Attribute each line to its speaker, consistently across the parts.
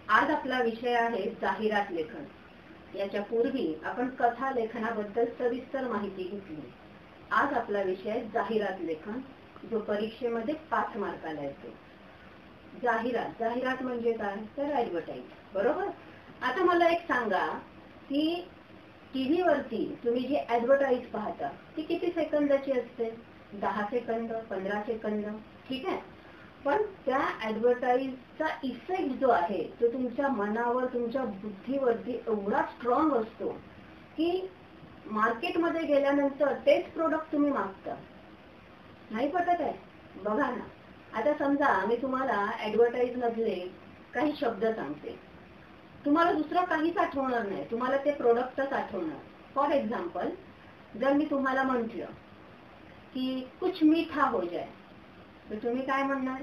Speaker 1: आज आपला विषय आहे जाहिरात लेखन. याच्या पूर्वी आपण कथा लेखनाबद्दल सविस्तर माहिती घेतली. आज आपला विषय जाहिरात लेखन, जो परीक्षेमध्ये 5 मार्काला येतो. जाहिरात म्हणजे काय? तर ऍडव्हर्टाईज, बरोबर. आता मला एक सांगा की टीव्ही वरती तुम्ही जी ऍडव्हर्टाईज पाहता ती किती सेकंदाची असते? 10 सेकंद, 15 सेकंद, ठीक आहे. पण त्या ऍडव्हर्टाईजचा इफेक्ट जो आहे तो तुमच्या मनावर, तुमच्या बुद्धीवरती एवढा स्ट्रॉंग असतो की मार्केटमध्ये गेल्यानंतर तेच प्रोडक्ट तुम्ही मागता. नाही पटत आहे? बघा ना, आता समजा मी तुम्हाला ऍडव्हर्टाईज मधले काही शब्द सांगते, तुम्हाला दुसरं काहीच आठवणार नाही, तुम्हाला ते प्रोडक्टच आठवणार. फॉर एक्झाम्पल, जर मी तुम्हाला म्हटलं की कुछ मीठा हो जाए, तर तुम्ही काय म्हणणार?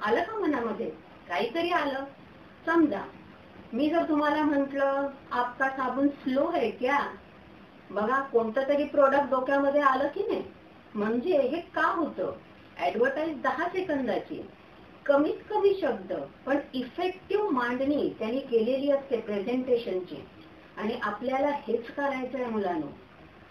Speaker 1: आलं का मनामध्ये? काहीतरी आलं. समजा मी जर तुम्हाला म्हटलं आपका साबुन स्लो है क्या, बघा कोणतं तरी प्रोडक्ट डोक्यामध्ये आलं की नाही. म्हणजे हे का होतं? ऍडव्हर्टाईज 10 सेकंदाची, कमीत कमी शब्द पण इफेक्टिव्ह मांडणी त्यांनी केलेली असते प्रेझेंटेशनची. आणि आपल्याला हेच करायचं आहे मुलांनो.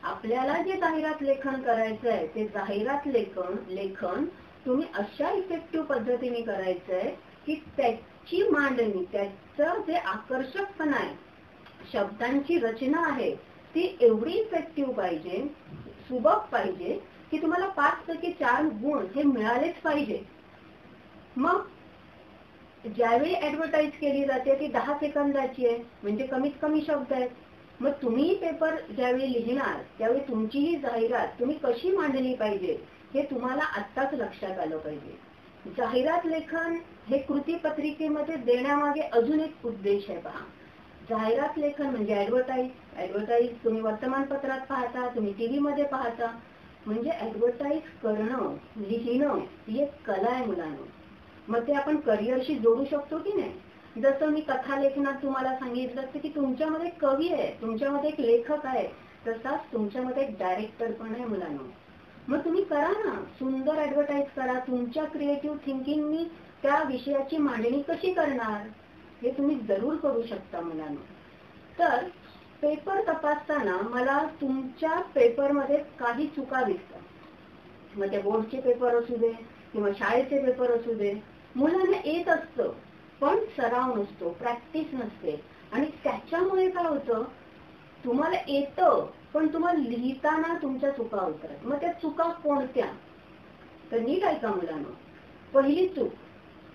Speaker 1: आपल्याला जे जाहिरात लेखन करायचं आहे ते जाहिरात लेखन तुम्ही अशा इफेक्टिव्ह पद्धतीने करायचंय की त्याची मांडणी, त्याचं जे आकर्षकपणा आहे, शब्दांची रचना आहे ती एवढी इफेक्टिव्ह पाहिजे, सुबक पाहिजे की तुम्हाला 5 पैकी 4 गुण हे मिळालेच पाहिजे. मग ज्यावेळी ऍडव्हर्टाईज केली जाते ती 10 सेकंदाची आहे, म्हणजे कमीत कमी शब्द आहेत. मग तुम्ही पेपर ज्यावेळी लिहिणार त्यावेळी तुमची ही जाहिरात तुम्ही कशी मांडली पाहिजे हे तुम्हाला आत्ताच लक्षात आलं पाहिजे. जाहिरात लेखन हे कृती पत्रिकेमध्ये देण्यामागे अजून एक उद्देश आहे. पहा, जाहिरात लेखन म्हणजे ऍडव्हर्टाईज तुम्ही वर्तमानपत्रात पाहता, तुम्ही टीव्ही मध्ये पाहता. म्हणजे ऍडव्हर्टाईज करणं, लिहिणं ही एक कला आहे मुलांनो. मग ते आपण करिअरशी जोडू शकतो की नाही? जसं मी कथा लेखनात तुम्हाला सांगितलं की तुमच्यामध्ये कवी आहे, तुमच्यामध्ये एक लेखक आहे, तसाच तुमच्यामध्ये एक डायरेक्टर पण आहे मुलांनो. मग तुम्ही करा ना, सुंदर ऍडव्हर्टाईज करा. तुमच्या क्रिएटिव्ह थिंकिंगनी त्या विषयाची मांडणी कशी करणार हे तुम्ही जरूर करू शकता मुलांनो. तर पेपर तपासताना मला तुमच्या पेपरमध्ये काही चुका दिसतात. मग ते बोर्डचे पेपर असू दे किंवा शाळेचे पेपर असू दे, मुलांना येत असतं पण सराव नसतो, प्रॅक्टिस नसते. आणि त्याच्यामुळे काय होतं, तुम्हाला येतं पण तुम्हाला लिहिताना तुमच्या चुका होतात. मग त्या चुका कोणत्या? तर नीट ऐका मुलांनो. पहिली चूक,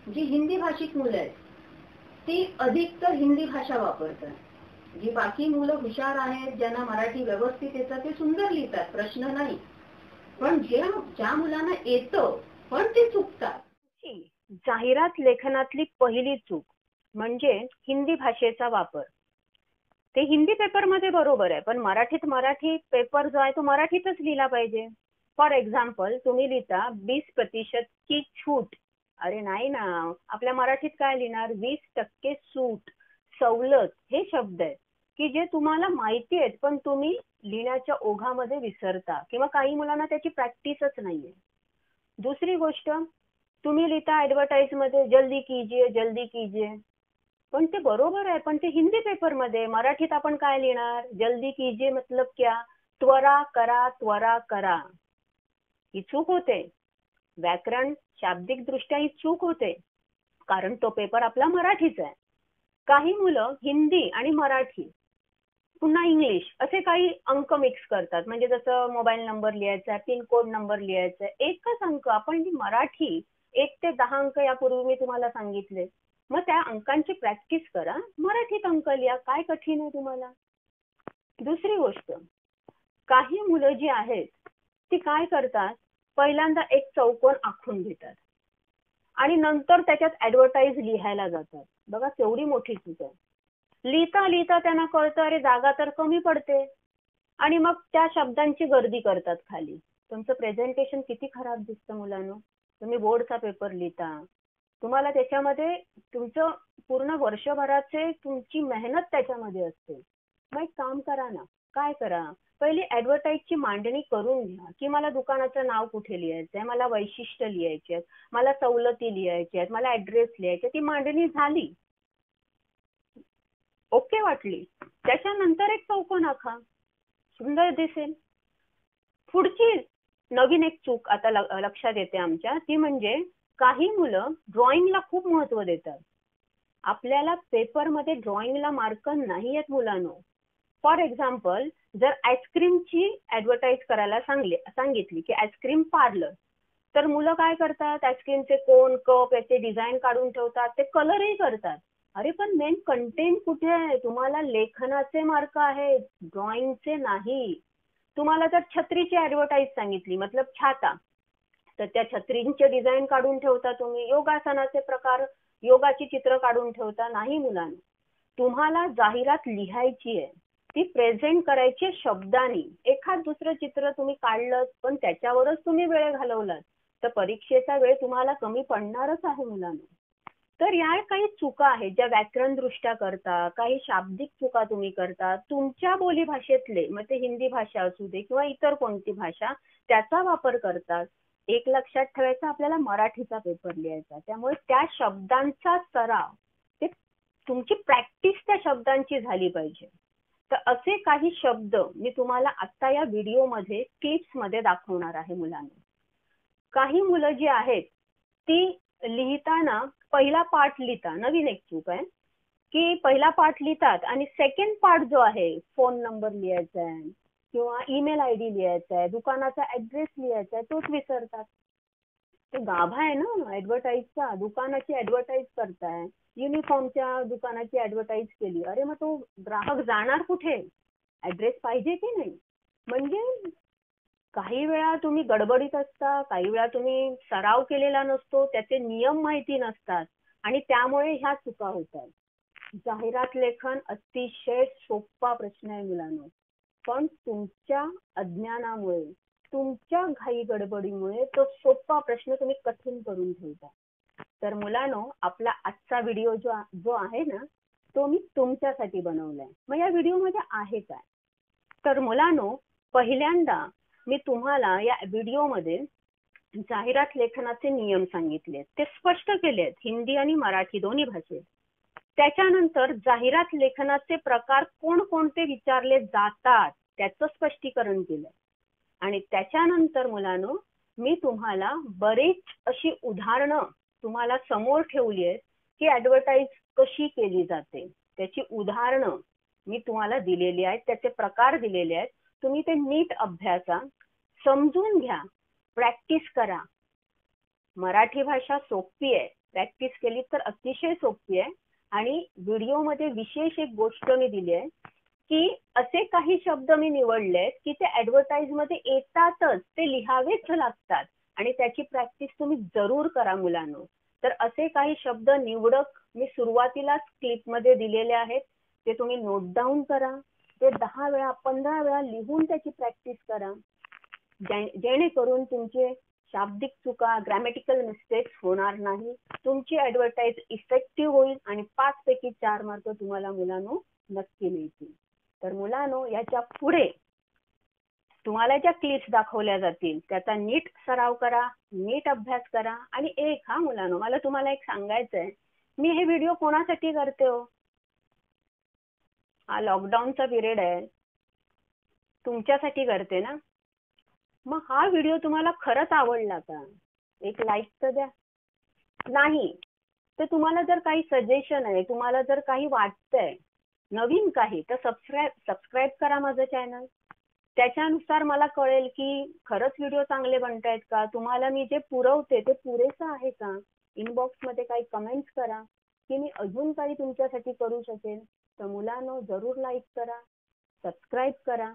Speaker 1: जी हिंदी भाषिक मुलं आहेत ती अधिकतर हिंदी भाषा वापरतात. जी बाकी मुलं हुशार आहेत, ज्यांना मराठी व्यवस्थित येतं, ते सुंदर लिहितात, प्रश्न नाही. पण ज्या मुलांना येतं पण ते चुकतात.
Speaker 2: जाहिरात लेखनातली पहिली चूक म्हणजे हिंदी भाषेचा वापर. ते हिंदी पेपरमध्ये बरोबर आहे, पण मराठी पेपर जो आहे तो मराठीतच लिहिला पाहिजे. फॉर एक्झाम्पल, तुम्ही लिहिता 20% की छूट. अरे नाही ना, आपल्या मराठीत काय लिहिणार? 20% सूट, सवलत हे शब्द आहेत की जे तुम्हाला माहिती आहेत पण तुम्ही लिहिण्याच्या ओघामध्ये विसरता किंवा काही मुलांना त्याची प्रॅक्टिसच नाहीये. दुसरी गोष्ट, तुम्ही लिहिता ऍडव्हर्टाईज मध्ये जल्दी कीजिए, पण ते बरोबर आहे, पण ते हिंदी पेपर मध्ये. मराठीत आपण काय लिहिणार? जल्दी कीजिए मतलब क्या? त्वरा करा. ही चूक होते. व्याकरण शाब्दिक दृष्ट्या ही चूक होते, कारण तो पेपर आपला मराठीचा आहे. काही मुलं हिंदी आणि मराठी पुन्हा इंग्लिश असे काही अंक मिक्स करतात. म्हणजे जसं मोबाईल नंबर लिहायचा, पिनकोड नंबर लिहायचा, एकच अंक. आपण मराठी 1 ते 10 अंक यापूर्वी मी तुम्हाला सांगितले. मग त्या अंकांची प्रॅक्टिस करा, मराठीत अंक लिहा. काय कठीण आहे तुम्हाला? दुसरी गोष्ट, काही मुलं जी आहेत ती काय करतात, पहिल्यांदा एक चौकोन आखून घेतात आणि नंतर त्याच्यात ऍडव्हर्टाईज लिहायला जातात. बघा केवढी मोठी चूक आहे. लिहिता त्यांना कळतं अरे जागा तर कमी पडते, आणि मग त्या शब्दांची गर्दी करतात खाली. तुमचं प्रेझेंटेशन किती खराब दिसतं मुलांनो. तुम्ही बोर्डचा पेपर लिहिता, तुम्हाला त्याच्यामध्ये तुमचं पूर्ण वर्षभराचे तुमची मेहनत त्याच्यामध्ये असते. मग एक काम करा ना, काय करा, पहिली ऍडव्हर्टाईजची मांडणी करून घ्या की मला दुकानाचं नाव कुठे लिहायचंय, मला वैशिष्ट्य लिहायचे आहेत, मला सवलती लिहायच्या आहेत, मला ऍड्रेस लिहायचे. ती मांडणी झाली ओके वाटली, त्याच्यानंतर एक चौकोन आखा, सुंदर दिसेल. पुढची नवीन एक चूक आता लक्षात येते आमच्या, ती म्हणजे काही मुलं ड्रॉइंगला खूप महत्व देतात. आपल्याला पेपरमध्ये ड्रॉइंगला मार्क नाही आहेत मुलांनो. फॉर एक्झाम्पल, जर आईस्क्रीमची ऍडव्हर्टाईज करायला सांगितली की आईस्क्रीम पार्लर, तर मुलं काय करतात, आईस्क्रीमचे कोन, कप याचे डिझाईन काढून ठेवतात, ते कलरही करतात. अरे पण मेन कंटेंट कुठे आहे? तुम्हाला लेखनाचे मार्क आहेत, ड्रॉइंगचे नाही. तुम्हाला जर छत्रीची ऍडव्हर्टाईज सांगितली, मतलब छाता, तर त्या छत्रींचे डिझाईन काढून ठेवता तुम्ही. योगासनाचे प्रकार, योगाची चित्र काढून ठेवता नाही मुलांना. तुम्हाला जाहिरात लिहायची आहे, ती प्रेझेंट करायची शब्दांनी. एखाद दुसरं चित्र तुम्ही काढलं पण त्याच्यावरच तुम्ही वेळ घालवलात तर परीक्षेचा वेळ तुम्हाला कमी पडणारच आहे मुलांना. तर या काही चुका आहेत ज्या व्याकरण दृष्ट्या करता, काही शाब्दिक चुका तुम्ही करता, तुमच्या बोली भाषेतले, मग ते हिंदी भाषा असू दे किंवा इतर कोणती भाषा, त्याचा वापर करतात. एक लक्षात ठेवायचं, आपल्याला मराठीचा पेपर लिहायचा, त्यामुळे त्या शब्दांचा सराव, ते तुमची प्रॅक्टिस त्या शब्दांची झाली पाहिजे. तर असे काही शब्द मी तुम्हाला आता या व्हिडिओमध्ये क्लिप्स मध्ये दाखवणार आहे मुलांना. काही मुलं जी आहेत ती लिहिताना पहिला पार्ट लिहिता, नवीन एक चूक आहे की पहिला पार्ट लिहितात आणि सेकंड पार्ट जो आहे, फोन नंबर लिहायचा आहे किंवा ईमेल आयडी लिहायचा आहे, दुकानाचा ऍड्रेस लिहायचा आहे, तोच विसरतात. ते गाभा आहे ना ऍडव्हर्टाईजचा, दुकानाची ऍडव्हर्टाईज करताय, युनिफॉर्मच्या दुकानाची ऍडव्हर्टाईज केली, अरे मग तो ग्राहक जाणार कुठे? ऍड्रेस पाहिजे की नाही? म्हणजे काही वेळा तुम्ही गडबडीत असता, काही वेळा तुम्ही सराव केलेला नसतो, त्याचे नियम माहिती नसतात आणि त्यामुळे ह्या चुका होतात. जाहिरात लेखन अतिशय सोपा प्रश्न आहे मुलांनो, पण तुमच्या अज्ञानामुळे, तुमच्या घाई गडबडीमुळे तो सोपा प्रश्न तुम्ही कठीण करून ठेवता. तर मुलांनो, आपला आजचा व्हिडिओ जो आहे ना, तो मी तुमच्यासाठी बनवलाय. मग या व्हिडिओमध्ये आहे काय? तर मुलांनो, पहिल्यांदा मी तुम्हाला या व्हिडिओमध्ये जाहिरात लेखनाचे नियम सांगितले, ते स्पष्ट केलेत हिंदी आणि मराठी दोन्ही भाषेत. त्याच्यानंतर जाहिरात लेखनाचे प्रकार कोणकोणते विचारले जातात त्याचं स्पष्टीकरण केलं. आणि त्याच्यानंतर मुलांनो, मी तुम्हाला बरेच अशी उदाहरणं तुम्हाला समोर ठेवली आहेत की ऍडव्हर्टाईज कशी केली जाते, त्याची उदाहरणं मी तुम्हाला दिलेली आहेत, त्याचे प्रकार दिलेले आहेत. तुम्ही ते नीट अभ्यासा, समजून घ्या, प्रॅक्टिस करा. मराठी भाषा सोपी आहे, प्रॅक्टिस केली तर अतिशय सोपी आहे. आणि व्हिडिओमध्ये विशेष एक गोष्ट मी दिली आहे की असे काही शब्द मी निवडले की ते ऍडव्हर्टाईज मध्ये येतातच, ते लिहावेच लागतात आणि त्याची प्रॅक्टिस तुम्ही जरूर करा मुलांनो. तर असे काही शब्द निवडक मी सुरुवातीलाच क्लिपमध्ये दिलेले आहेत, ते तुम्ही नोट डाऊन करा, ते 10 वेळा 15 वेळा लिहून त्याची प्रॅक्टिस करा, जेणेकरून तुमचे शाब्दिक चुका, ग्रॅमॅटिकल मिस्टेक्स होणार नाही, तुमची ऍडव्हर्टाईज इफेक्टिव्ह होईल आणि 5 पैकी 4 मार्क तुम्हाला मुलांनो नक्की मिळतील. तर मुलांनो, याच्या पुढे तुम्हाला ज्या क्लिप्स दाखवल्या जातील त्याचा नीट सराव करा, नीट अभ्यास करा. आणि हा मुलांनो, मला तुम्हाला एक सांगायचं आहे, मी हे व्हिडिओ कोणासाठी करते हो? हा लॉकडाऊनचा पिरियड आहे, तुमच्यासाठी करते ना. मग हा व्हिडिओ तुम्हाला खरंच आवडला का? एक लाईक तर द्या. नाही तर तुम्हाला जर काही सजेशन आहे, तुम्हाला जर काही वाटतंय नवीन काही, तर सबस्क्राईब करा माझं चॅनल. त्याच्यानुसार मला कळेल की खरंच व्हिडिओ चांगले बनतायत का, तुम्हाला मी जे पुरवते ते पुरेसं आहे का. इनबॉक्स मध्ये काही कमेंट्स करा की मी अजून काही तुमच्यासाठी करू शकेल. तर मुलांनो, जरूर लाईक करा, सबस्क्राईब करा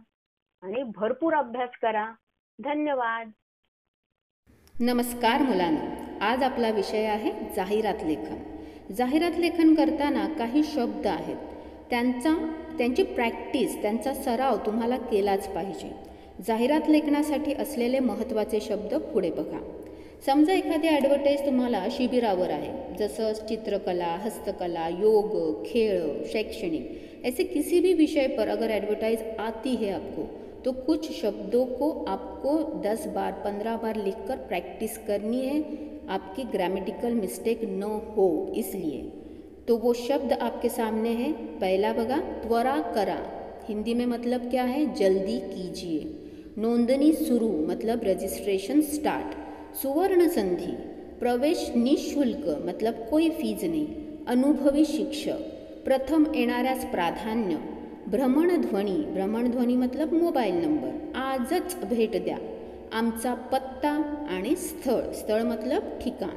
Speaker 2: आणि भरपूर अभ्यास करा. धन्यवाद.
Speaker 3: नमस्कार मुलांनो, आज आपला विषय आहे जाहिरात लेखन. जाहिरात लेखन करताना काही शब्द आहेत, त्यांची प्रॅक्टिस, त्यांचा सराव तुम्हाला केलाच पाहिजे. जाहिरात लेखनासाठी असलेले महत्त्वाचे शब्द पुढे बघा. समजा एखादी ॲडव्हर्टाईज तुम्हाला शिबिरावर आहे, जसं चित्रकला, हस्तकला, योग, खेळ, शैक्षणिक, ऐसे किसी भी विषय पर अगर एडवर्टाइज आती है आपको, तो कुछ शब्दों को आपको 10 बार 15 बार लिखकर प्रैक्टिस करनी है, आपकी ग्रामेटिकल मिस्टेक न हो इसलिए. तो वो शब्द आपके सामने है। पहला बघा, त्वरा करा, हिंदी में मतलब क्या है, जल्दी कीजिए। नोंदणी सुरू मतलब रजिस्ट्रेशन स्टार्ट। सुवर्ण संधि, प्रवेश निःशुल्क मतलब कोई फीज नाही। अनुभवी शिक्षक, प्रथम येणाऱ्यास प्राधान्य। भ्रमणध्वनी, भ्रमणध्वनी मतलब मोबाईल नंबर। आजच भेट द्या। आमचा पत्ता आणि स्थळ, स्थळ मतलब ठिकाण।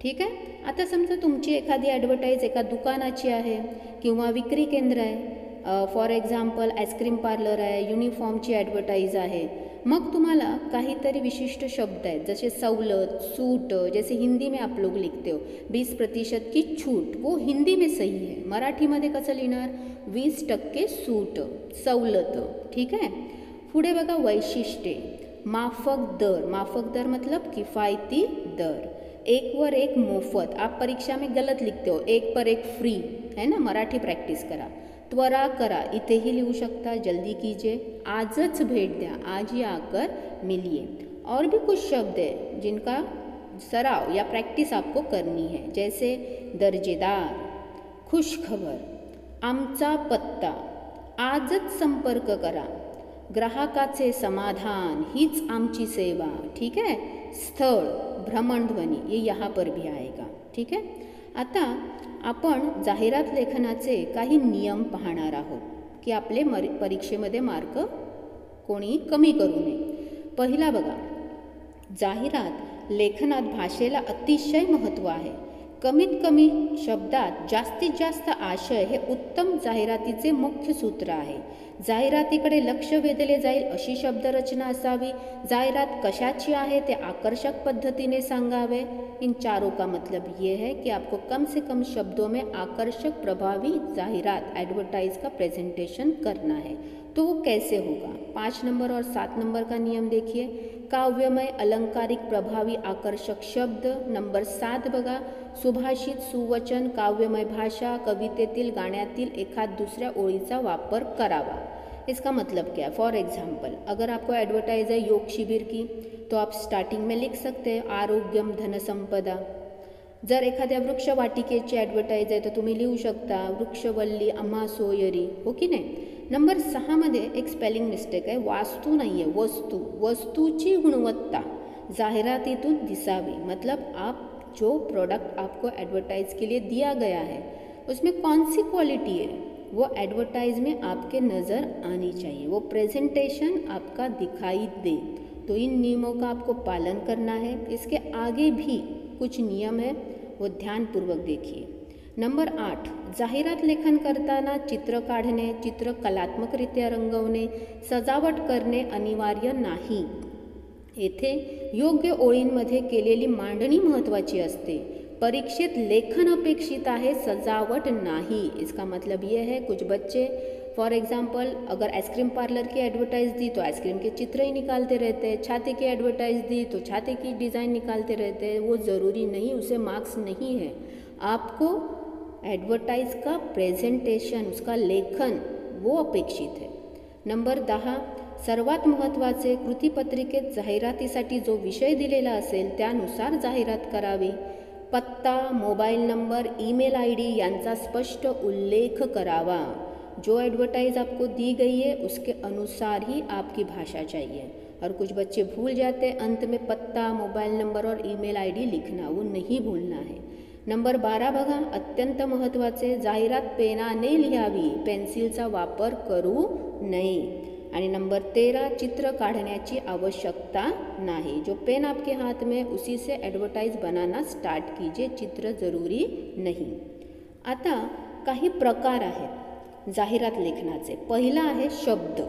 Speaker 3: ठीक आहे। आता समजा तुमची एखादी ॲडव्हर्टाईज एका दुकानाची आहे किंवा विक्री केंद्र आहे, फॉर एक्झाम्पल आईस्क्रीम पार्लर आहे, युनिफॉर्मची ॲडव्हर्टाईज आहे। मग तुम्हाला काहीतरी विशिष्ट शब्द आहेत जसे सवलत, सूट, जैसे हिंदी में आप लोग लिखते हो 20% की छूट, वो हिंदी में सही है। मराठीमध्ये कसं लिहिणार, 20% सूट, सवलत। ठीक आहे। पुढे बघा वैशिष्ट्ये, माफक दर, माफक दर मतलब किफ़ायती दर। एक वर एक मुफ्त, आप परीक्षा में गलत लिखते हो, एक पर एक फ्री है ना, मराठी प्रैक्टिस करा। त्वरा करा, इथेही लिहू शकता, जल्दी कीजिए। आजच भेट द्या, आज ही आकर मिलिए। और भी कुछ शब्द है जिनका सराव या प्रैक्टिस आपको करनी है, जैसे दर्जेदार, खुशखबर, आमचा पत्ता, आजच संपर्क करा, ग्राहकाचे समाधान, हीच आमची सेवा। ठीक है। स्थळ, भ्रमणध्वनी, ये यहाँ पर भी आएगा। ठीक है। आता आपण जाहिरात लेखनाचे काही नियम पाहणार आहोत की आपले परीक्षेमध्ये मार्क कोणी कमी करू नये। पहिला बघा, जाहिरात लेखनात भाषेला अतिशय महत्त्व आहे। कमीत कमी शब्दात जास्तीत जास्त आशय हे उत्तम जाहिरातीचे मुख्य सूत्र आहे। जाहिरातीकडे लक्ष वेधले जाईल अशी शब्दरचना असावी। जाहिरात कशाची आहे ते आकर्षक पद्धतीने सांगावे। इन चारों का मतलब ये है कि आपको कम से कम शब्दों में आकर्षक प्रभावी जाहिरात एडवर्टाइज का प्रेजेंटेशन करना है। तो वो कैसे होगा, 5 नंबर और 7 नंबर का नियम देखिए। काव्यमय, अलंकारिक, प्रभावी, आकर्षक शब्द। नंबर 7 बघा, सुभाषित, सुवचन, काव्यमय भाषा, कवितेतील, गाण्यातील एखाद दूसऱ्या ओळीचा वापर करावा। इसका मतलब क्या है, फॉर एग्जाम्पल अगर आपको एडवर्टाइज है योग शिविर की, तो आप स्टार्टिंग में लिख सकते हैं आरोग्यम धन संपदा। जर एखाद्या वृक्षवाटिकेची ॲडव्हर्टाईज आहे तर तुम्ही लिहू शकता वृक्षवल्ली आम्हा सोयरी, हो की नाही। नंबर 6 मध्ये एक स्पेलिंग मिस्टेक आहे, वास्तू नाही आहे, वस्तू, वस्तूची गुणवत्ता जाहिरातीतून दिसावी। मतलब आप जो प्रोडक्ट आपको एडवर्टाइज के लिए दिया गया है उसमें कौन सी क्वालिटी है वो एडवर्टाइज में आपके नज़र आनी चाहिए, वो प्रेजेंटेशन आपका दिखाई दे। तो इन नियमों का आपको पालन करना है। इसके आगे भी कुछ नियम है, वो ध्यानपूर्वक देखिए। नंबर 8, जाहिरात लेखन करताना चित्र काढणे, चित्र कलात्मकरित्या रंगवणे, सजावट करणे अनिवार्य नाही। येथे योग्य ओळींमध्ये केलेली मांडणी महत्त्वाची असते। परीक्षेत लेखन अपेक्षित आहे, सजावट नहीं। इसका मतलब ये है कुछ बच्चे फॉर एग्जाम्पल अगर आइसक्रीम पार्लर की एडवर्टाइज दी तो आइसक्रीम के चित्र ही निकालते रहते हैं, छाते की एडवर्टाइज दी तो छाते की डिज़ाइन निकालते रहते हैं। वो ज़रूरी नहीं, उसे मार्क्स नहीं है। आपको एडवर्टाइज का प्रेजेंटेशन, उसका लेखन वो अपेक्षित है। नंबर 10, सर्वात महत्त्वाचे, कृतीपत्रिकेत जाहिरातीसाठी जो विषय दिलेला असेल त्यानुसार जाहिरात करावी। पत्ता, मोबाइल नंबर, ईमेल आईडी यांचा स्पष्ट उल्लेख करावा। जो एडवर्टाइज आपको दी गई है उसके अनुसार ही आपकी भाषा चाहिए। और कुछ बच्चे भूल जाते हैं अंत में पत्ता, मोबाइल नंबर और ईमेल आईडी लिखना, वो नहीं भूलना है। नंबर 12 बघा, अत्यंत महत्त्वाचे, जाहिरात पेनाने लिहावी, पेन्सिलचा वापर करू नये। आणि नंबर 13, चित्र काढण्याची आवश्यकता नाही। जो पेन आपके हाथ में उसी से एडवर्टाइज बनाना स्टार्ट कीजिए, चित्र जरूरी नहीं। आता काही प्रकार आहेत जाहिरात लेखनाचे। पहिला आहे शब्द।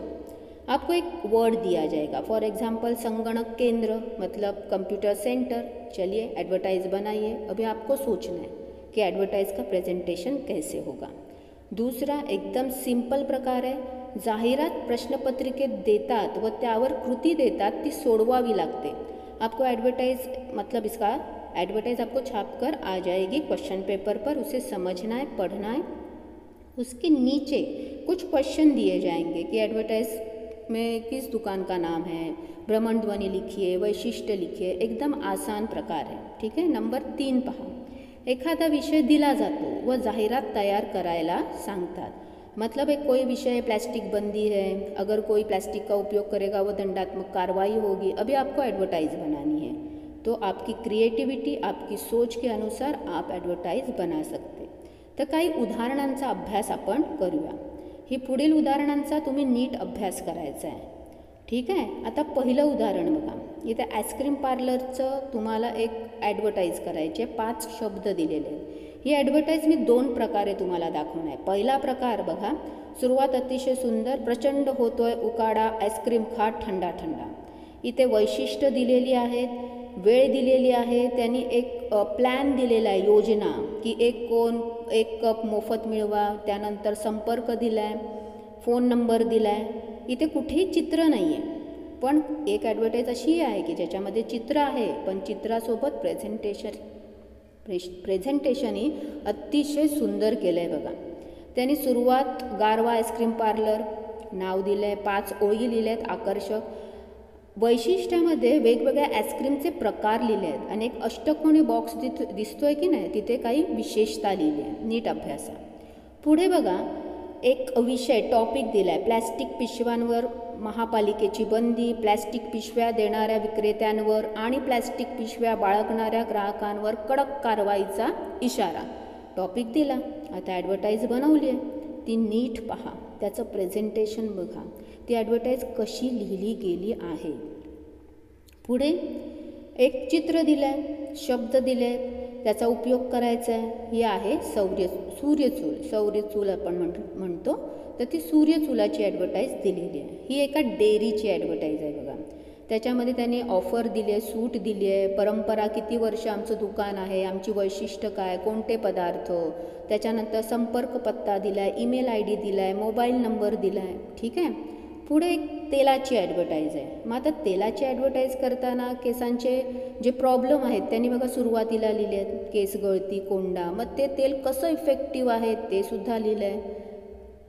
Speaker 3: आपको एक वर्ड दिया जाएगा, फॉर एग्जाम्पल संगणक केंद्र मतलब कंप्यूटर सेंटर। चलिए एडवर्टाइज बनाइए। अभी आपको सोचना है कि एडवर्टाइज का प्रेजेंटेशन कैसे होगा। दूसरा एकदम सिंपल प्रकार है, जाहिरात प्रश्नपत्रिकेत देतात व त्यावर कृती देतात, ती सोडवावी लागते। आपको एडवर्टाइज मतलब इसका एडवर्टाइज आपको छाप कर आ जाएगी क्वेश्चन पेपर पर, उसे समझना है, पढ़ना है। उसके नीचे कुछ क्वेश्चन दिए जाएंगे कि एडवर्टाइज में किस दुकान का नाम है, भ्रमण ध्वनि लिखिए, वैशिष्ट्य लिखिए, एकदम आसान प्रकार है। ठीक है। नंबर 3 पहा, एखादा विषय दिला जातो, व जाहिरात तैयार करायला सांगतात। मतलब एक कोई विषय प्लास्टिक बंदी है, अगर कोई प्लास्टिक का उपयोग करेगा वो दंडात्मक कार्रवाई होगी, अभी आपको एडवर्टाइज बनानी है तो आपकी क्रिएटिव्हिटी, आपकी सोच के अनुसार आप ॲडव्हर्टाईज बना सकते। तर काही उदाहरणांचा अभ्यास आपण करूया। ही पुढील उदाहरणांचा तुम्ही नीट अभ्यास करायचा आहे, ठीक आहे। आता पहिलं उदाहरण बघा, इथे आईस्क्रीम पार्लरचं तुम्हाला एक ॲडव्हर्टाईज करायचे, 5 शब्द दिलेले आहेत। ही ॲडव्हर्टाईज मी 2 प्रकारे तुम्हाला दाखवणार आहे। पहिला प्रकार बघा, सुरुवात अतिशय सुंदर, प्रचंड होतोय उकाडा, आईस्क्रीम खा ठंडा ठंडा। इथे वैशिष्ट्य दिलेली आहेत, वेळ दिलेली आहे, त्यांनी एक प्लॅन दिलेला आहे, योजना की एक कप मोफत मिळवा, त्यानंतर संपर्क दिला आहे, फोन नंबर दिला आहे। इथे कुठेही चित्र नाही आहे, पण एक ॲडव्हर्टाईज अशी आहे की ज्याच्यामध्ये चित्र आहे, पण चित्रासोबत प्रेझेंटेशन ही अतिशय सुंदर केलं आहे बघा। त्यांनी सुरुवात गारवा आईस्क्रीम पार्लर नाव दिलं आहे, 5 ओळी लिहिल्या आहेत आकर्षक। वैशिष्ट्यामध्ये वेगवेगळ्या आईस्क्रीमचे प्रकार लिहिले आहेत आणि एक अष्टकोनी बॉक्स दिसतोय की नाही, तिथे काही विशेषता लिहिली आहे, नीट अभ्यासा। पुढे बघा, एक विषय टॉपिक दिला आहे, प्लॅस्टिक पिशव्यांवर महापालिकेची बंदी, प्लॅस्टिक पिशव्या देणाऱ्या विक्रेत्यांवर आणि प्लॅस्टिक पिशव्या बाळगणाऱ्या ग्राहकांवर कडक कारवाईचा इशारा। टॉपिक दिला, आता ॲडव्हर्टाईज बनवली आहे, ती नीट पहा, त्याचं प्रेझेंटेशन बघा, ती ॲडव्हर्टाईज कशी लिहिली गेली आहे। पुढे एक चित्र दिलं आहे, शब्द दिले आहेत, त्याचा उपयोग करायचा आहे। ही आहे सूर्यचूल आपण म्हणतो, तर ती सूर्यचुलाची ॲडव्हर्टाईज दिलेली आहे। ही एका डेअरीची ॲडव्हर्टाईज आहे बघा। त्याच्यामध्ये त्यांनी ऑफर दिली आहे, सूट दिली आहे, परंपरा, किती वर्ष आमचं दुकान आहे, आमची वैशिष्ट्य काय, कोणते पदार्थ, त्याच्यानंतर संपर्क पत्ता दिला आहे, ईमेल ID दिला आहे, मोबाईल नंबर दिला आहे, ठीक आहे। पुढे एक तेलाची ॲडव्हर्टाईज आहे। मग आता तेलाची ॲडव्हर्टाईज करताना केसांचे जे प्रॉब्लेम आहेत त्यांनी बघा सुरुवातीला लिहिले आहेत, केस गळती, कोंडा, मग ते तेल कसं इफेक्टिव्ह आहे ते सुद्धा लिहिलं आहे।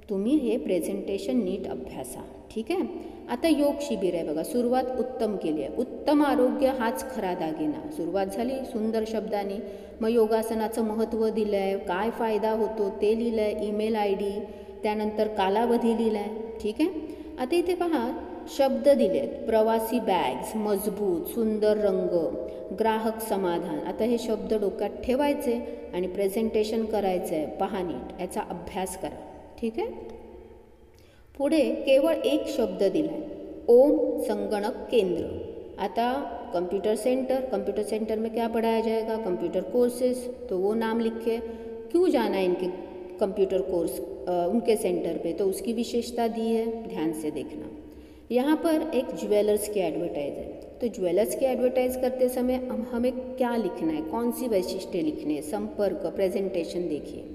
Speaker 3: तुम्ही हे प्रेझेंटेशन नीट अभ्यासा, ठीक आहे। आता योग शिबिर आहे बघा, सुरुवात उत्तम केली आहे, उत्तम आरोग्य हाच खरा दागिना, सुरुवात झाली सुंदर शब्दांनी। मग योगासनाचं महत्त्व दिलं आहे, काय फायदा होतो ते लिहिलं आहे, ईमेल ID, त्यानंतर कालावधी लिहिला आहे, ठीक आहे। आता इथे पहा, शब्द दिलेत, प्रवासी बॅग्स, मजबूत, सुंदर रंग, ग्राहक समाधान। आता हे शब्द डोक्यात ठेवायचे आणि प्रेझेंटेशन करायचं आहे, पहा नीट, याचा अभ्यास करा, ठीक आहे। पुढे केवळ एक शब्द दिला आहे, ओम संगणक केंद्र। आता कंप्यूटर सेंटर में क्या पढ़ाया जाएगा, कंप्यूटर कोर्सेज, तो वो नाम लिखे, क्यों जाना है इनके कंप्यूटर कोर्स उनके सेंटर पे, तो उसकी विशेषता दी है, ध्यान से देखना। यहाँ पर एक ज्वेलर्स की एडवर्टाइज है, तो ज्वेलर्स की एडवर्टाइज करते समय हमें क्या लिखना है, कौन सी वैशिष्ट्य लिखने, संपर्क, प्रेझेंटेशन देखिए।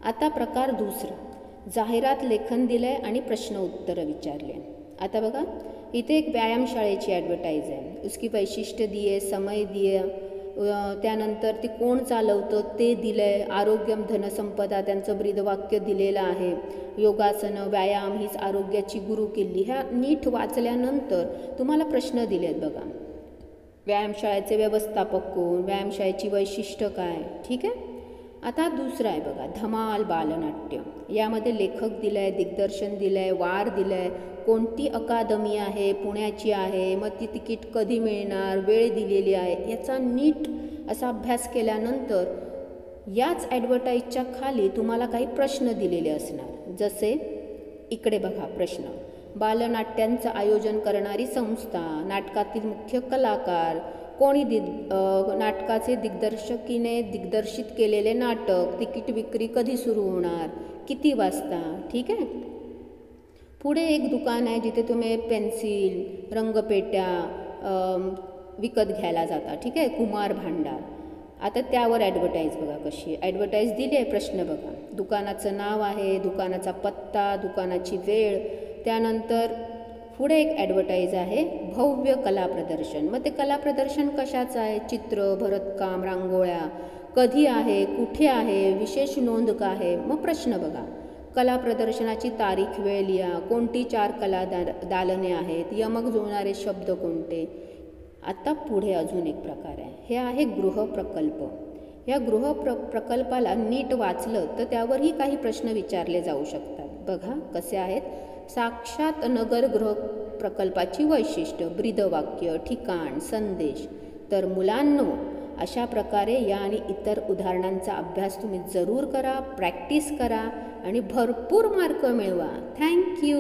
Speaker 3: आता प्रकार दुसरा, जाहिरात लेखन दिलं आहे आणि प्रश्न उत्तर विचारले। आता बघा, इथे एक व्यायामशाळेची ॲडव्हर्टाईज आहे, उसकी वैशिष्ट्य दिए, समय दिए, त्यानंतर ती कोण चालवतं ते दिलं आहे, आरोग्यम धनसंपदा त्यांचं ब्रीदवाक्य दिलेलं आहे, योगासनं, व्यायाम हीच आरोग्याची गुरुकिल्ली। ह्या नीट वाचल्यानंतर तुम्हाला प्रश्न दिले आहेत बघा, व्यायामशाळेचे व्यवस्थापक कोण, व्यायामशाळेची वैशिष्ट्य काय, ठीक आहे। आता दुसरा आहे बघा, धमाल बालनाट्य, यामध्ये लेखक दिलं आहे, दिग्दर्शन दिलं आहे, वार दिलं आहे, कोणती अकादमी आहे, पुण्याची आहे, मग ती तिकीट कधी मिळणार, वेळ दिलेली आहे, याचा नीट असा अभ्यास केल्यानंतर याच ॲडव्हर्टाईजच्या खाली तुम्हाला काही प्रश्न दिलेले असणार। जसे इकडे बघा प्रश्न, बालनाट्यांचं आयोजन करणारी संस्था, नाटकातील मुख्य कलाकार, कोणी नाटकाचे दिग्दर्शकीने दिग्दर्शित केलेले नाटक, तिकीट विक्री कधी सुरू होणार, किती वाजता, ठीक आहे। पुढे एक दुकान आहे जिथे तुम्ही पेन्सिल, रंगपेट्या विकत घ्यायला जाता, ठीक आहे, कुमार भांडार। आता त्यावर ॲडव्हर्टाईज बघा कशी ॲडव्हर्टाईज दिली आहे, प्रश्न बघा, दुकानाचं नाव आहे, दुकानाचा पत्ता, दुकानाची वेळ, त्यानंतर पुढे एक ॲडव्हर्टाईज आहे, भव्य कला प्रदर्शन। मग ते कला प्रदर्शन कशाचं आहे, चित्र, भरतकाम, रांगोळ्या, कधी आहे, कुठे आहे, विशेष नोंद का आहे। मग प्रश्न बघा, कला प्रदर्शनाची तारीख, वेळ लिहा, कोणती 4 कला दालने आहेत, यमक जुळणारे शब्द कोणते। आता पुढे अजून एक प्रकार आहे, हे आहे गृहप्रकल्प। या प्रकल्पाला नीट वाचलं तर त्यावरही काही प्रश्न विचारले जाऊ शकतात. बघा कसे आहेत. साक्षात नगर गृह प्रकल्पाची वैशिष्ट्य, ब्रीदवाक्य, ठिकाण, संदेश. तर मुलांनो, अशा प्रकारे या आणि इतर उदाहरणांचा अभ्यास तुम्ही जरूर करा, प्रॅक्टिस करा आणि भरपूर मार्क मिळवा. थँक्यू.